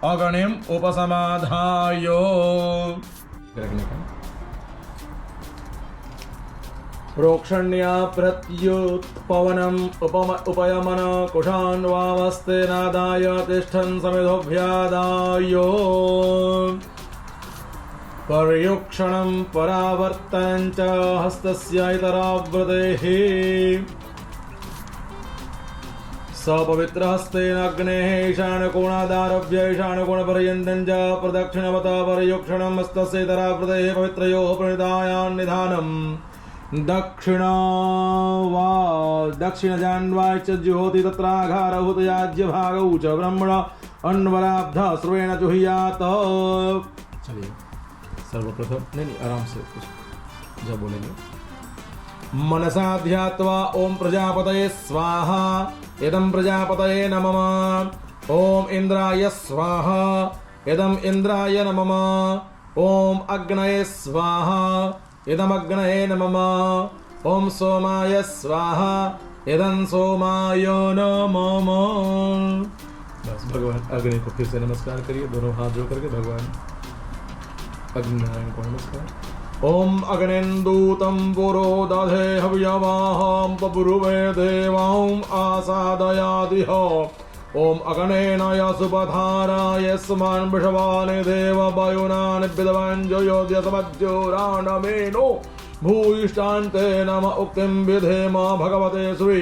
B: अग्निम् उपसमाधाय। प्रोक्षण्या प्रत्युत्पवनम् उपयमन कुशान् वामस्ते नादाय तिष्ठन् समिधोऽभ्यादाय पर्युक्षणं परावर्तनं च हस्तस्य इतराव्रतेः सपवित्रहस्तेन अग्नेः ईशानकोणादारभ्य ईशानकोणपर्यन्तं च प्रदक्षिणवता पर्युक्षणं हस्तस्य इतराव्रतेः पवित्रयोः प्रणिधायान्निधानम् दक्षिणजान्वाय च जुहोति तत्राघारहुतयाज्यभागौ च ब्रह्मण अन्वराब्ध श्रुवेण जुह्यात। चलिए सर्वप्रथम नहीं आराम से कुछ जब बोलेंगे मनसा ध्यात्वा ओम प्रजापतये स्वाहा इदं प्रजापतये नमः। ओम इंद्राय स्वाहा इदं इंद्राय नमः। ओम अग्नये स्वाहा इदमग्नये नमः। ओम सोमाय स्वाहा इदं सोमाय नमः। बस भगवान अग्नि को फिर से नमस्कार करिए, दोनों हाथ जोड़ करके भगवान अग्निनारायण को नमस्कार। ओम अग्नेन्दूतं पुरो दधे हव्यवाहं पपुरुवे देवां आसादयादिह। ओम अग्नेन यसुपधाराय यस्मान् वृषभानि देव वायुनानि विद्वान् जोयोद्यसमज्जोराणमेनो भूयिष्ठान्ते नम उक्तिं विधेम भगवते श्री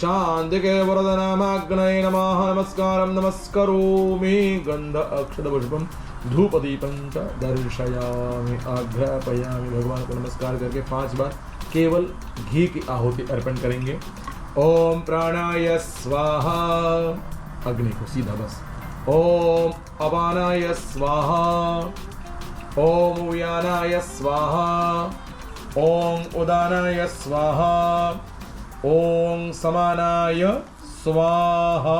B: शान्तिके वरदनामाग्नये नमः नमस्कारं नमस्करोमि गन्ध अक्षतपुष्पं धूपदीपं च दर्शयामि आघ्रापयामि। भगवान को नमस्कार करके 5 बार केवल घी की आहुति अर्पण करेंगे। ओम प्राणाय स्वाहा, अग्नि को सीधा बस। ओम अपानाय स्वाहा, ओम व्यानाय स्वाहा, ओम उदानाय स्वाहा, ओम समानाय स्वाहा।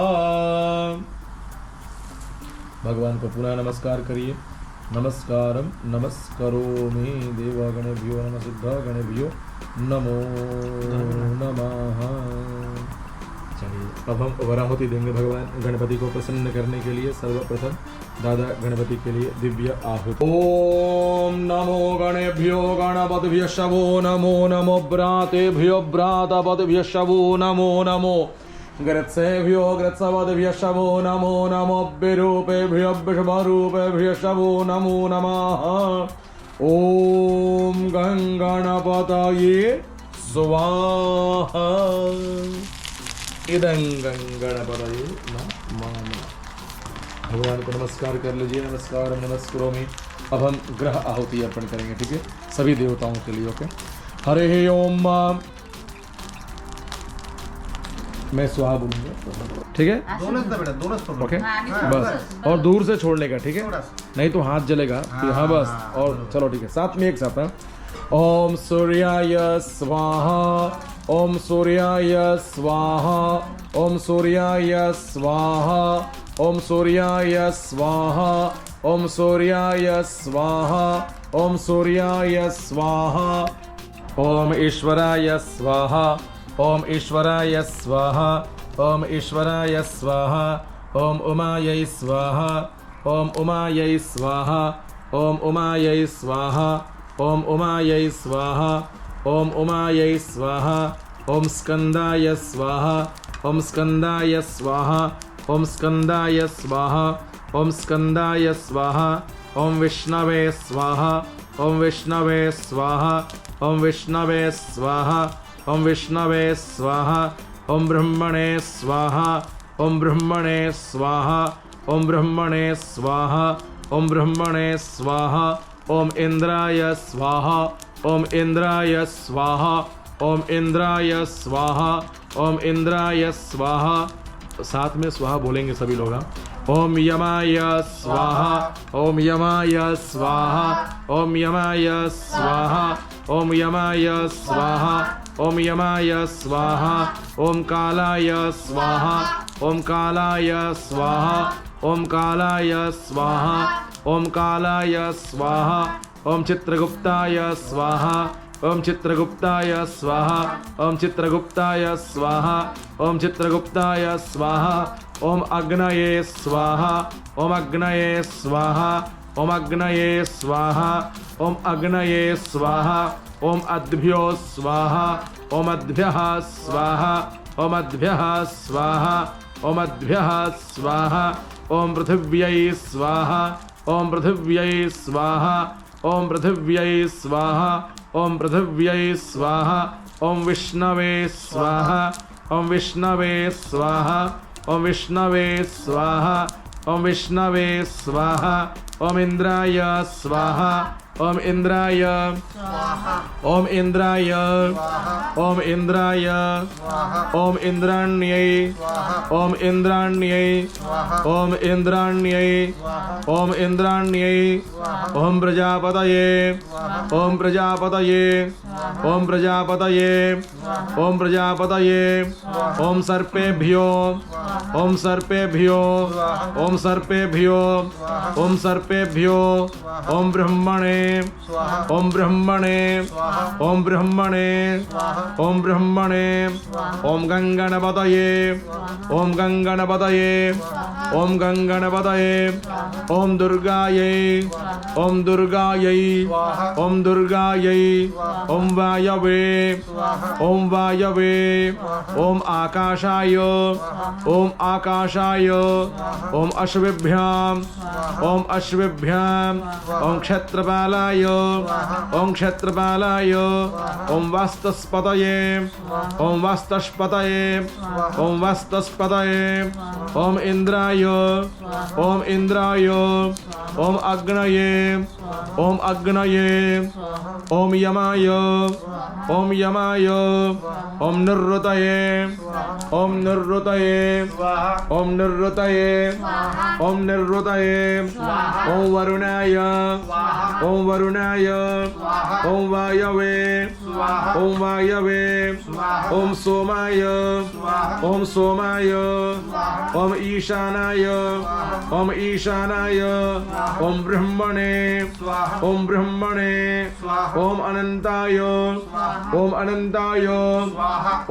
B: भगवान को पुनः नमस्कार करिए। नमस्कारम नमस्करोमि देवगणेभ्यो नमः सिद्धगणेभ्यो नमो नमः। चलिए अब हम वराहुति देंगे भगवान गणपति को प्रसन्न करने के लिए। सर्वप्रथम दादा गणपति के लिए दिव्य आहुति। ओम नमो गणेभ्यो गणपतिभ्यो शवो नमो नमो व्रातेभ्यो व्रातपतिभ्यो शवो नमो नमो ग्रत्सेभ्यो ग्रत्सवद्भ्यो शवो नमो नमो विरूपेभ्यो विषभरूपेभ्यो शवो नमो नमः। ओम गणपतये स्वाहा। इदं गणपतये नमः। भगवान को नमस्कार कर लीजिए। नमस्कार नमस्करोमि। अब हम ग्रह आहुति अर्पण करेंगे, ठीक है, सभी देवताओं के लिए। ओके, हरे ओम। मैं स्वाहा बोलूंगा, ठीक है,
A: दोनों
B: ओके बस। और दूर से छोड़ने का, ठीक है, नहीं तो हाथ जलेगा। हाँ बस, और चलो ठीक है, साथ में एक साथ। ओम सूर्याय स्वाहा, ओम सूर्याय स्वाहा, ओम सूर्याय स्वाहा, ओम सूर्याय स्वाहा, ओम सूर्याय स्वाहा, ओम सूर्याय स्वाहा, ओम ईश्वराय स्वाहा, ओम ईश्वराय स्वाहा, ओम ईश्वराय स्वाहा, ओम उमायै स्वाहा, ओम उमायै स्वाहा, ओम उमायै स्वाहा, ओम उमायै स्वाहा, ओम उमायै स्वाहा, ओम स्कंदाय स्वाहा, ओम स्कंदाय स्वाहा, ओम स्कंदाय स्वाहा, ओम स्कंदाय स्वाहा, ओम विष्णवे स्वाहा, ओम विष्णवे स्वाहा, ओम विष्णवे स्वाहा, ओम विष्णवे स्वाहा, ओम ब्रह्मणे स्वाहा, ओम ब्रह्मणे स्वाहा, ओम ब्रह्मणे स्वाहा, ओम ब्रह्मणे स्वाहा, ओम इंद्राय स्वाहा, ओम इंद्राय स्वाहा, ओम इंद्राय स्वाहा, ओम इंद्राय स्वाहा। साथ में स्वाहा बोलेंगे सभी लोग। ओम यमाय स्वाहा, ओम यमाय स्वाहा, ओम यमाय स्वाहा, ओम यमाय स्वाहा, ओम यमाय स्वाहा, ओम कालाय स्वाहा, ओम कालाय स्वाहा, ओम कालाय स्वाहा, ओम कालाय स्वाहा, ओम चित्रगुप्ताय स्वाहा, ओम चित्रगुप्ताय स्वाहा, ओम चित्रगुप्ताय स्वाहा, ओम चित्रगुप्ताय स्वाहा, ओम अग्नये स्वाहा, ओम अग्नये स्वाहा, ओम अग्नये स्वाहा, ओम अग्नये स्वाहा, ओम अद्भ्यो स्वाहा, ओम अद्भ्यः स्वाहा, ओम अद्भ्यः स्वाहा, ओम अद्भ्यः स्वाहा, ओम पृथिव्यै स्वाहा, ओम पृथिव्यै स्वाहा, ओम पृथिव्यै स्वाहा, ओम पृथिव्यै स्वाहा, ओम विष्णवे स्वाहा, ओम विष्णवे स्वाहा, ओम विष्णवे स्वाहा, ओम विष्णवे स्वाहा, ओम इंद्राय स्वाहा, ओम इंद्राय स्वाहा, ओम इंद्राय स्वाहा, ओम इंद्राय स्वाहा, ओम इंद्राण्यै स्वाहा, ओम इंद्राण्यै स्वाहा, ओम इंद्राण्यै स्वाहा, ओम इंद्राण्यै स्वाहा, ओम प्रजापतये स्वाहा, ओम प्रजापतये स्वाहा, ओम प्रजापतये स्वाहा, ओम प्रजापतये स्वाहा, ओम सर्पेभ्यो स्वाहा, ओम सर्पेभ्यो स्वाहा, ओम सर्पेभ्यो स्वाहा, ओम सर्पेभ्यो स्वाहा, ओम ब्रह्मणे स्वाहा, ओम ब्रह्मणे स्वाहा, ओम ब्रह्मणे स्वाहा, ओम ब्रह्मणे स्वाहा, ओम गंगणपतये स्वाहा, ओम गंगणपतये स्वाहा, ओम गंगणपतये स्वाहा, ओम दुर्गायै स्वाहा, ओम दुर्गायै ओम दुर्गायै ओम वायवे ओम वायवे ओम आकाशाय ओम आकाशाय ओम अश्वेभ्याम ओम अश्वेभ्याम ओम क्षत्रपालाय ओम क्षत्रपालाय ओम वास्तस्पतये ओम वास्तस्पतये ओम वास्तस्पतये ओम इंद्राय ओम इंद्राय ओम अग्नये ओम अग्नये ओम यमाय ओम यमाय ओम निरृतये ओम निरृतये ओम निरृतये ओम निरृतये ओम वरुणाय ओम वरुणाय ओम वायवे ओम वायवे ओम सोमाय ओम सोमाय ओम ईशानाय ओम ईशानाय ओम ब्रह्मणे ओम ब्रह्मणे ओम अनंताय ओम अनंताय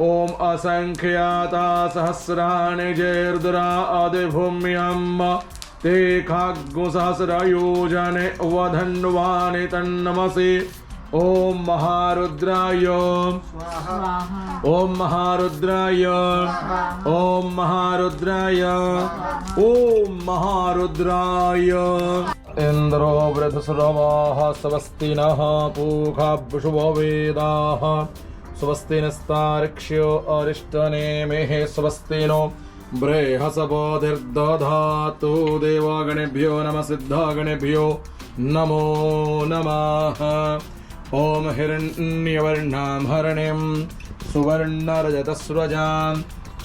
B: ओम असंख्याता सहस्राणि जैर्दुरा आदिभूम्यम् ते खाग्गु सहस्रयोजने वधन्वानि तन्नमसि ओम महारुद्राय ओम महारुद्राय ओम महारुद्राय ओम महारुद्राय इंद्रो वृद्धस्रवाः स्वस्ति नः पूषा वृषभवेदाः स्वस्ति नस्तार्क्ष्यो अरिष्टनेमिः स्वस्ति नो बृहस्पतिर्दधातु देवगणेभ्यो नमः सिद्धगणेभ्यो नमो नमः ओम हिरण्यवर्णां हरणिं सुवर्णरजतस्रजां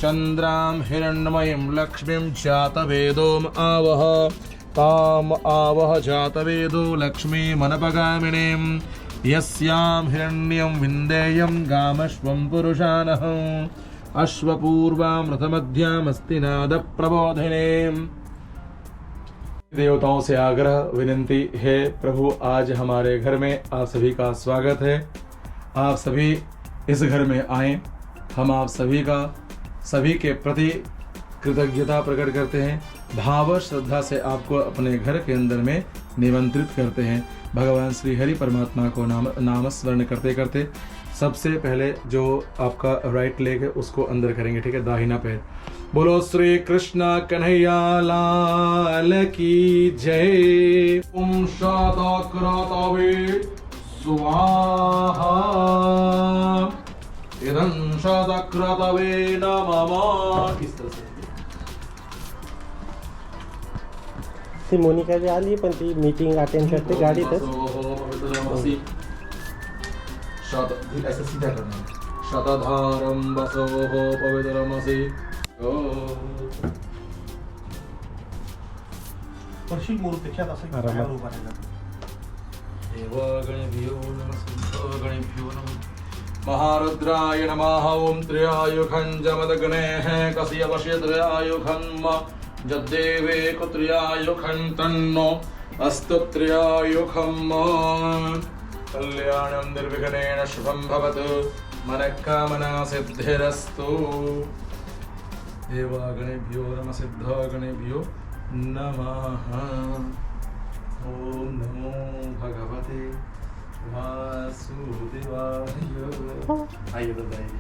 B: चन्द्रां हिरण्मयीं लक्ष्मीं जातवेदोम आवह ताम आवह जातवेदो लक्ष्मीमनपगामिनीं यस्यां हिरण्यं विन्देयं गामश्वं पुरुषानः अश्वपूर्वामृतमध्यामस्तिनादप्रबोधिनीम्। देवताओं से आग्रह विनंती है, प्रभु आज हमारे घर में आप सभी का स्वागत है। आप सभी इस घर में आए, हम आप सभी का सभी के प्रति कृतज्ञता प्रकट करते हैं। भाव श्रद्धा से आपको अपने घर के अंदर में निमंत्रित करते हैं। भगवान श्री हरि परमात्मा को नाम स्मरण करते करते सबसे पहले जो आपका राइट लेग है उसको अंदर करेंगे, ठीक है, दाहिना पैर। बोलो श्री कृष्ण कन्हैया लाल की जय। ओम शतक्रतवे स्वाहा इदं शतक्रतवे नमः। इस तरह से
A: ती मोनिका जी आली पण ती मीटिंग अटेंड करते गाडीतच।
B: ऐसा सीधा करना है। शतधारं वसोः पवित्रमसि।
C: पश्चिम मूर्तीच्या असं
A: आरामात.
C: उभा राहिला.
B: देवगणेभ्यो नमः सिद्धगणेभ्यो नमः। महारुद्राय नमः। ओम त्र्यायुखं जमदग्नेः कस्यवस्य त्र्यायुखं जद्देवे कुत्र्यायुखं तन्नो अस्तु त्र्यायुखं। कल्याणं निर्विघ्नेन शुभं भवतु, मनःकामना सिद्धिरस्तु। देवगणेभ्यो नमः सिद्धगणेभ्यो नमः। ओम नमो भगवते वासुदेवाय। आइए बताइए।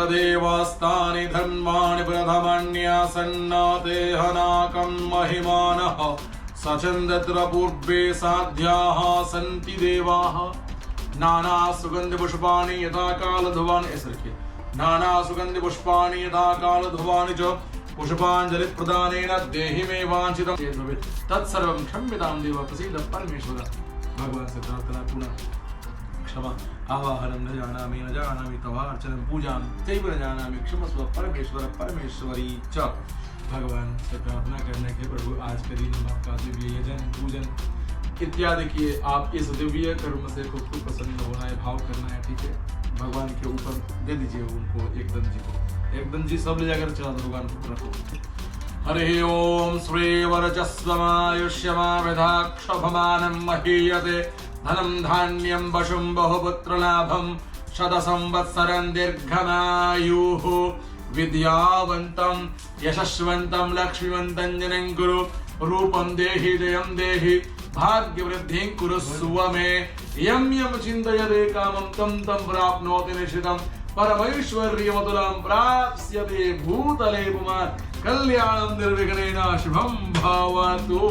B: देवास्तानि धर्माणि प्रथमन्यासन्नादेहनाकं महिमानः सचन्दत्र पूर्वे साध्याः सन्ति देवाः। नाना सुगंधि पुष्पाणि यथा कालधुवानि, ऐसे रखिए, नाना सुगंधि पुष्पाणि यथा कालधुवानि च पुष्पांजलि प्रदानेन देहि मे वांछितं तत्सर्वं क्षम्यतां देव प्रसीद परमेश्वर। भगवान से प्रार्थना पुनः क्षमा। आवाहनं न जानामि तवार्चनं पूजां चैव न जानामि क्षमस्व परमेश्वर परमेश्वरी च। भगवान से प्रार्थना करने के प्रभु आज के दिन आपका दिव्य यजन पूजन इत्यादि किए, आप इस दिव्य कर्म से खुद को प्रसन्न होना है, भाव करना है, ठीक है। भगवान के ऊपर दे दीजिए उनको, एकदम जी को, एकदम जी सब ले जाकर चला दो भगवान को रखो। हरि ओम श्रीवरजस्वमायुष्यमाविधाक्षभमानं महीयते धनं धान्यं वशुं बहुपुत्रलाभं शतसंवत्सरं दीर्घमायुः विद्यावन्तं यशस्वन्तं लक्ष्मीवन्तं जनं कुरु रूपं देहि जयं देहि भाग्यवृद्धिं कुरुस्व मे यं यं चिन्तयते कामं तं तं प्राप्नोति निश्चितं परमैश्वर्यमतुलं प्राप्स्यते भूतले पुमान् कल्याणं निर्विघ्नेन शुभं भवतु।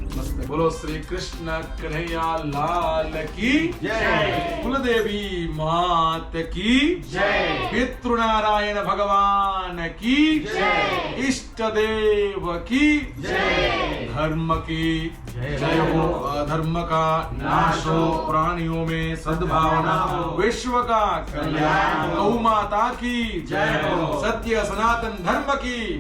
B: नमस्ते। बोलो श्री कृष्ण कन्हैया लाल की जय। कुलदेवी मात की जय। पितृनारायण भगवान की जय। इष्ट देव की जय। धर्म की जय हो। अधर्म का नाश हो। प्राणियों में सद्भावना हो। विश्व का कल्याण। गौ माता की जय हो। सत्य सनातन धर्म की